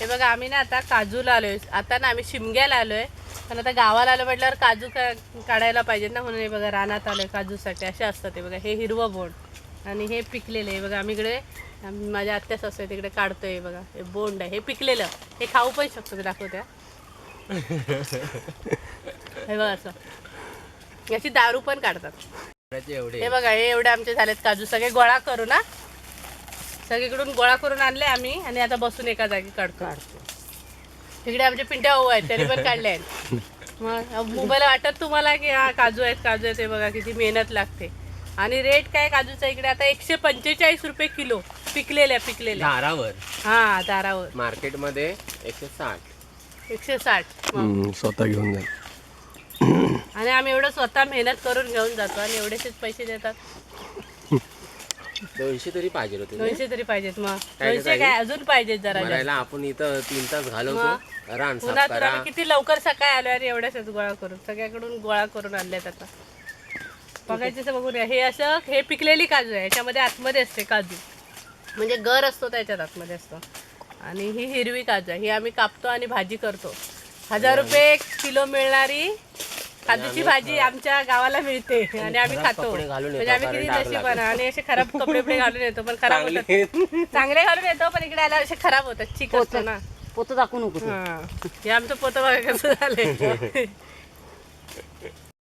हे बघा आम्ही ना आता काजूला आलोय. आता ना आम्ही शिमग्याला आलोय, पण आता गावाला आलो म्हटल्यावर काजू काढायला पाहिजेत ना, म्हणून हे बघा रानात आलोय काजूसाठी. असे असतात ते बघा. हे हिरवं बोंड आणि हे पिकलेलं आहे बघा. आम्ही इकडे माझ्या आत्याच असते तिकडे काढतोय. हे बघा हे बोंड आहे, हे पिकलेलं. हे खाऊ पण शकतो, ते दाखवत्या. हे बघा असं याची दारू पण काढतात. हे बघा हे एवढे आमचे झालेत काजू, सगळे गोळा करू ना, सगळीकडून गोळा करून आणले आम्ही आणि आता बसून एका जागी काढतो. तिकडे आमचे पिंट्या भाऊ आहेत, त्यांनी पण काढले आहेत. मग मोबाईल वाटत तुम्हाला की हा काजू आहेत काजू आहेत. हे बघा किती मेहनत लागते. आणि रेट काय काजूचा इकडे आता 145 रुपये किलो पिकलेल्या दारावर. हा दारावर. मार्केटमध्ये 160. 160 स्वतः घेऊन जा. आणि आम्ही एवढं स्वतः मेहनत करून घेऊन जातो आणि एवढेच पैसे देतात. 200 तरी पाहिजे होते. 200 तरी पाहिजेत. मग काय 200 काय अजून पाहिजेत जरा जास्त. मरायला आपण इथं 3 तास घालवतो. रान साफ पुन्हा तर करा. आम्ही किती लवकर सकाळी आलो आणि एवढ्याच गोळा करून सगळ्याकडून गोळा करून आणल्यात. आता बघायचं बघूया. हे असं हे पिकलेली काजू आहे, याच्यामध्ये आतमध्ये असते काजू, म्हणजे गर असतो त्याच्यात आतमध्ये असतो. आणि ही हिरवी काजू आहे, ही आम्ही कापतो आणि भाजी करतो. 1000 रुपये किलो मिळणारी काजूची भाजी आमच्या गावाला मिळते आणि आम्ही खातो. म्हणजे आम्ही किती नशीबवान. आणि असे खराब कपडे पण घालून येतो, पण खराब होतात. चांगले घालून येतो पण इकडे आल्यावर असे खराब होतात. चिक असतो ना. पोतं दाखवू नको. हा हे आमचं पोतं बघा कसं झालंय.